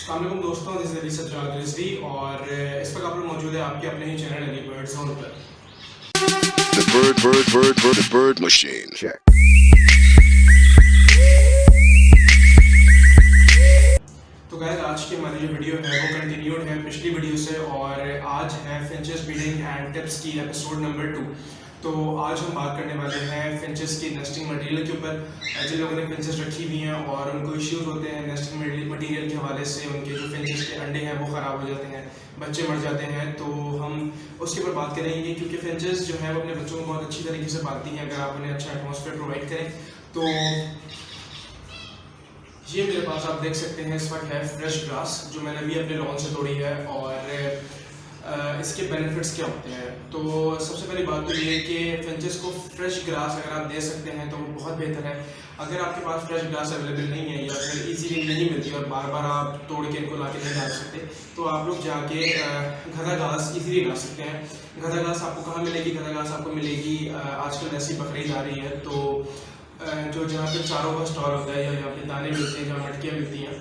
अस्सलाम वालेकुम दोस्तों, दिस इज अली सज्जाद रिजवी और इस वक्त आप लोग मौजूद है आपके अपने ही चैनल अली बर्ड जोन पर। The bird machine. Check. तो गाइस, आज की हमारी जो वीडियो है वो कंटिन्यूड है पिछली वीडियो से और आज है फिंचेस ब्रीडिंग एंड टिप्स की एपिसोड नंबर 2। तो आज हम बात करने वाले हैं फिंचेस की नेस्टिंग मटेरियल के ऊपर। जिन लोगों ने फिंचेस रखी हुई हैं और उनको इश्यूज होते हैं नेस्टिंग मटेरियल के हवाले से, उनके जो फिंचेस के अंडे हैं वो ख़राब हो जाते हैं, बच्चे मर जाते हैं, तो हम उसके ऊपर बात करेंगे। क्योंकि फिंचेस जो है वो अपने बच्चों को बहुत अच्छी तरीके से पालती हैं अगर आप उन्हें अच्छा एटमॉस्फेयर प्रोवाइड करें। तो ये मेरे पास आप देख सकते हैं इस वक्त है फ्रेश ग्रास जो मैंने अभी अपने लॉन से तोड़ी है। और इसके बेनिफिट्स क्या होते हैं, तो सबसे पहली बात तो ये है कि फिंचेस को फ्रेश ग्रास अगर आप दे सकते हैं तो वो बहुत बेहतर है। अगर आपके पास फ्रेश ग्रास अवेलेबल नहीं है या फिर इजीली नहीं मिलती और बार बार आप तोड़ के इनको ला के नहीं डाल सकते, तो आप लोग जाके गधा घास इजीली ला सकते हैं। गधा घास आपको कहाँ मिलेगी? गधा घास आपको मिलेगी आजकल ऐसी बकरीद आ रही है तो जो जहाँ पे चारों का स्टॉल होता है या यहाँ पे दाने मिलते हैं, जहाँ मटकियाँ मिलती हैं,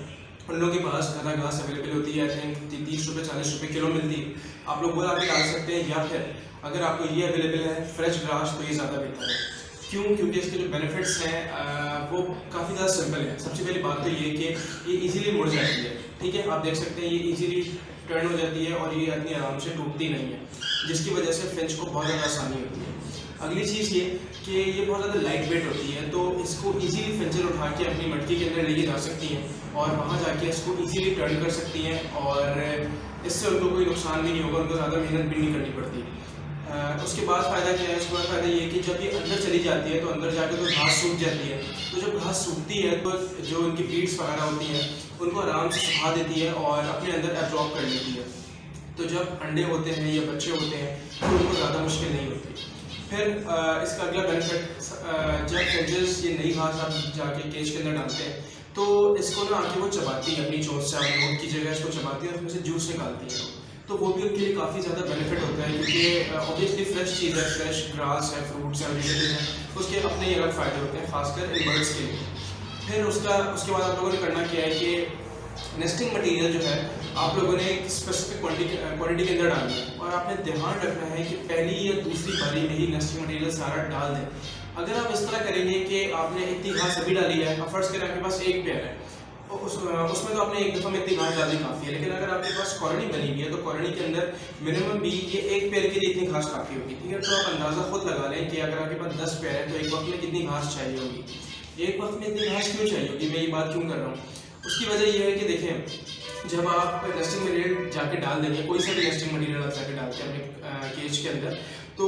उन लोगों के पास गधा घास अवेलेबल होती है। आई थिंक 30 रुपये 40 रुपये किलो मिलती है। आप लोग वो ला के डाल सकते हैं या फिर अगर आपको ये अवेलेबल है फ्रेश ग्रास तो ये ज़्यादा बेहतर है। क्यों? क्योंकि इसके जो बेनिफिट्स हैं वो काफ़ी ज़्यादा सिंपल है। सबसे पहली बात तो ये कि ये इजीली मुड़ जाती है। ठीक है, आप देख सकते हैं ये इजीली टर्न हो जाती है और ये इतनी आराम से टूटती नहीं है, जिसकी वजह से फिंच को बहुत ज़्यादा आसानी होती है। अगली चीज़ ये कि ये बहुत ज़्यादा लाइट वेट होती है, तो इसको इजीली फिंचर उठा के अपनी मटकी के अंदर लेके जा सकती हैं और वहाँ जाके इसको इजीली टर्न कर सकती हैं और इससे उनको कोई नुकसान भी नहीं होगा, उनको ज़्यादा मेहनत भी नहीं करनी पड़ती। उसके बाद फ़ायदा क्या है? उसके बाद फ़ायदा ये कि जब ये अंदर चली जाती है तो अंदर जाके तो घास सूख जाती है। तो जब घास सूखती है तो जो उनकी फीड्स वगैरह होती हैं उनको आराम से सुखा देती है और अपने अंदर एब्जॉर्ब कर लेती है। तो जब अंडे होते हैं या बच्चे होते हैं तो उनको ज़्यादा मुश्किल नहीं होती। फिर इसका अगला बेनिफिट, जब फिंचेस ये नई घास आप जाके केज के अंदर डालते हैं तो इसको ना आके वो चबाती है अपनी चोंच से, आप नोट कीजिएगा, इसको चबाती है और उसमें से जूस निकालती है। तो वो भी उनके लिए काफ़ी ज़्यादा बेनिफिट होता है क्योंकि ऑब्वियसली फ्रेश चीज़ है, फ्रेश ग्रास है, फ्रूट्स हैं, वेजिटेबल्स हैं, उसके अपने ही अलग फ़ायदे होते हैं, खासकर इन बर्ड्स के लिए। फिर उसके बाद आप लोगों ने करना क्या है कि नेस्टिंग मटेरियल जो है आप लोगों ने एक स्पेसिफिक क्वांटिटी के अंदर डालना है और आपने ध्यान रखना है कि पहली या दूसरी बारी में ही नेस्टिंग मटेरियल सारा डाल दें। अगर आप इस तरह करेंगे कि आपने इतनी घास अभी डाली है, अब फर्स्ट करें आपके पास एक पेयर है, उसमें तो आपने एक दफ़ा में इतनी घास डालनी काफ़ी है, लेकिन अगर आपके पास कॉलोनी बनी हुई है तो कॉलोनी के अंदर मिनिमम भी ये एक पेयर के लिए इतनी घास काफ़ी होगी। ठीक है, तो आप अंदाज़ा खुद लगा लें कि अगर आपके पास 10 पेयर है तो एक वक्त में कितनी घास चाहिए होगी। एक वक्त में इतनी घास क्यों चाहिए होगी, मैं ये बात क्यों कर रहा हूँ? उसकी वजह यह है कि देखें, जब आप नेस्टिंग मटेरियल जाके डाल देंगे, कोई सा भी नेस्टिंग मटेरियल आप जाके डालते हैं अपने केज के अंदर, तो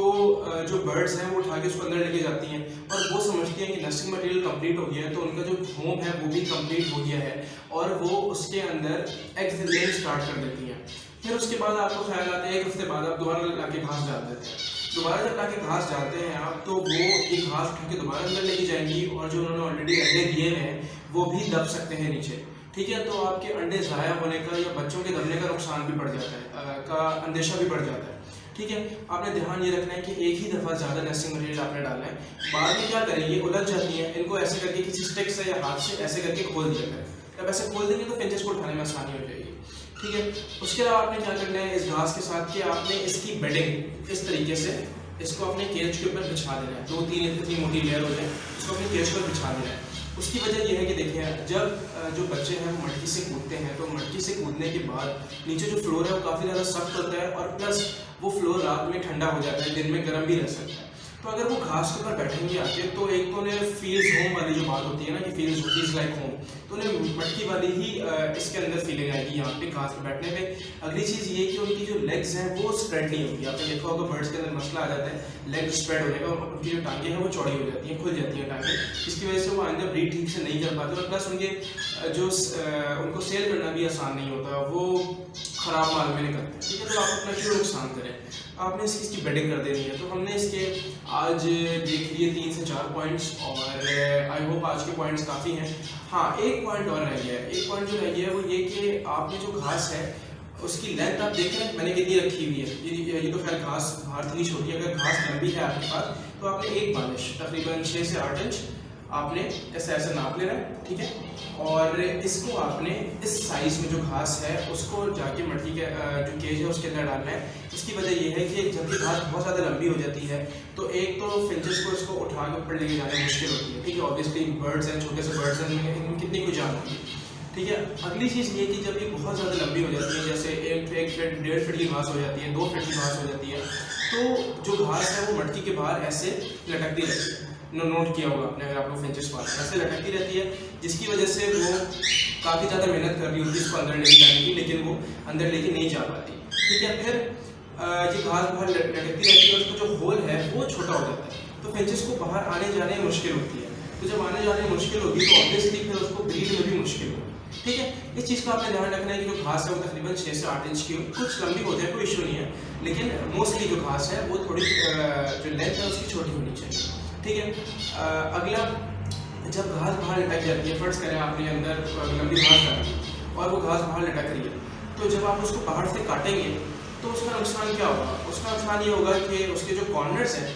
जो बर्ड्स हैं वो उठा के उसको अंदर लेके जाती हैं और वो समझती हैं कि नेस्टिंग मटेरियल कंप्लीट हो गया है, तो उनका जो होम है वो भी कंप्लीट हो गया है और वो उसके अंदर एग्स लेना स्टार्ट कर देती हैं। फिर उसके बाद आपको ख्याल आता है एक हफ्ते बाद आप दोबारा लाके घास डाल देते हैं। दोबारा जब लाके घास डालते हैं आप, तो वो एक घास उठा के दोबारा अंदर लेके जाएंगी और जो उन्होंने ऑलरेडी अंडे दिए हैं वो भी दब सकते हैं नीचे। ठीक है, तो आपके अंडे ज़ाया होने का या बच्चों के दबने का नुकसान भी बढ़ जाता है, का अंदेशा भी बढ़ जाता है। ठीक है, आपने ध्यान ये रखना है कि एक ही दफ़ा ज़्यादा नेस्टिंग मटेरियल आपने डालना है। बाद में क्या करें, ये उलझ जाती हैं, इनको ऐसे करके किसी स्टिक से या हाथ से ऐसे करके खोल दिया करें। जब ऐसे खोल देंगे तो फिंचेस को उठाने में आसानी हो जाएगी। ठीक है, उसके अलावा आपने क्या करना है इस घास के साथ कि आपने इसकी बेडिंग इस तरीके से इसको अपने केज के ऊपर बिछा देना है। 2-3 इतनी मोटी लेयर हो जाए, इसको अपने केज पर बिछा देना है। उसकी वजह यह है कि देखिए, जब जो बच्चे हैं वो मटकी से कूदते हैं तो मटकी से कूदने के बाद नीचे जो फ्लोर है वो काफ़ी ज़्यादा सख्त होता है और प्लस वो फ्लोर रात में ठंडा हो जाता है, दिन में गर्म भी रह सकता है। तो अगर वो घास के ऊपर बैठेंगे आके तो एक तो उन्हें फील्स होम वाली जो बात होती है ना कि फील्स लाइक होम, तो उन्हें मटकी वाली ही इसके अंदर फीलिंग आएगी यहाँ पे घास पर बैठने पे। अगली चीज़ ये कि उनकी जो लेग्स हैं वो स्प्रेड नहीं होगी। आपने देखा होगा बर्ड्स के अंदर मसला आ जाता है लेग स्प्रेड होने का, उनकी जो टांगें हैं वो चौड़ी हो जाती हैं, खुल जाती हैं टांगें, जिसकी वजह से वो आइंदा ब्रीड ठीक से नहीं कर पाते और प्लस उनके जो उनको सेल करना भी आसान नहीं होता, वो ख़राब माल में निकलते हैं। ठीक है, तो आप अपना क्यों नुकसान करें, आपने इसकी बेडिंग कर देनी है। तो हमने इसके आज देख लिए 3 से 4 पॉइंट्स और आई होप आज के पॉइंट्स काफ़ी हैं। हाँ, एक पॉइंट और रह गया है। एक पॉइंट जो रह गया है वो ये कि आपने जो घास है उसकी लेंथ आप देख रहे हैं मैंने कितनी रखी हुई है। ये तो खैर घास बाहर थोड़ी छोटी है, अगर घास लंबी है आपके पास तो आपने एक बालिश तकरीबन 6 से 8 इंच आपने ऐसा ऐसा नाप लेना है, ठीक है। और इसको आपने इस साइज में जो घास है उसको जाके मटकी के जो केज है उसके अंदर डालना है। इसकी वजह ये है कि जब भी घास बहुत ज़्यादा लंबी हो जाती है तो एक तो फिंचेस को इसको उठा के ऊपर लेके जाना मुश्किल होती है, ठीक है। ऑब्वियसली बर्ड्स हैं, छोटे से बर्ड्स हैं, इनमें कितनी कोई जान होगी, ठीक है। अगली चीज़ ये कि जब ये बहुत ज़्यादा लंबी हो जाती है, जैसे 1 फीट 1.5 फीट की घास हो जाती है, 2 फीट की घास हो जाती है, तो जो घास है वो मटकी के बाहर ऐसे लटकती रहती है। नोट किया होगा आपने, अगर आप लोग फिंचेस पाल ऐसे लटकती रहती है, जिसकी वजह से वो काफ़ी ज़्यादा मेहनत कर रही होती है इसको अंदर लेके जाने की, लेकिन वो अंदर लेके नहीं जा पाती, ठीक है। फिर ये घास बाहर लटकती रहती है और उसका जो होल है वो छोटा हो जाता है, तो फिंचेस को बाहर आने जाने में मुश्किल होती है। तो जब आने जाने में मुश्किल होगी तो ऑब्वियसली फिर उसको ब्रीड में भी मुश्किल होगी, ठीक है। इस चीज़ का आपने ध्यान रखना है कि जो घास है वो तकरीबन 6 से 8 इंच की हो, कुछ लंबी हो जाए कोई इशू नहीं है, लेकिन मोस्टली जो घास है वो थोड़ी जो लेंथ है उसकी छोटी होनी चाहिए, ठीक है। अगला, जब घास बाहर लटक जाती है, फर्ज करें आपने अंदर लंबी घास डाली और वो घास बाहर लटक रही है, तो जब आप उसको बाहर से काटेंगे तो उसका नुकसान क्या होगा? उसका नुकसान ये होगा कि उसके जो कॉर्नर्स हैं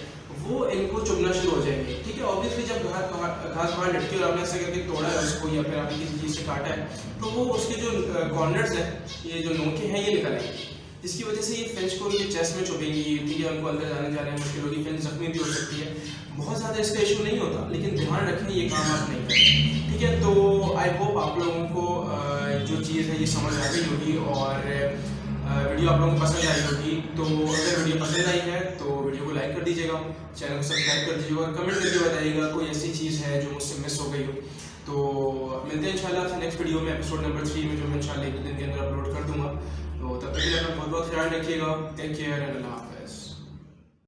वो इनको चुभना शुरू हो जाएंगे, ठीक है। ऑब्वियसली जब घास बाहर लटकी और आपने ऐसे करके तोड़ा है उसको या फिर आपने किसी चीज़ से काटा है तो वो उसके जो कॉर्नर्स हैं, ये जो नोकें हैं, ये निकल आएंगी, जिसकी वजह से ये फिंच को ये चेस्ट में चुभेंगी, ठीक है। उनको अंदर जाने जाने में मुश्किल होगी, फिंच जख्मी भी हो सकती है। बहुत ज़्यादा इसका इशू नहीं होता, लेकिन ध्यान रखें ये काम आप नहीं करें, ठीक है। तो आई होप आप लोगों को जो चीज़ है ये समझ आ गई होगी और वीडियो आप लोगों को पसंद आई होगी। तो अगर वीडियो पसंद आई है तो वीडियो को लाइक कर दीजिएगा, चैनल को सब्सक्राइब कर दीजिएगा और कमेंट करके बताइएगा कोई ऐसी चीज़ है जो मुझसे मिस हो गई हो। तो मिलते हैं इंशाल्लाह नेक्स्ट वीडियो में, एपिसोड नंबर 3 में, जो मैं इंशाल्लाह 1 दिन के अंदर अपलोड कर दूँगा। तो तब तक के लिए अपना बहुत बहुत ख्याल रखिएगा। Take care and Allah.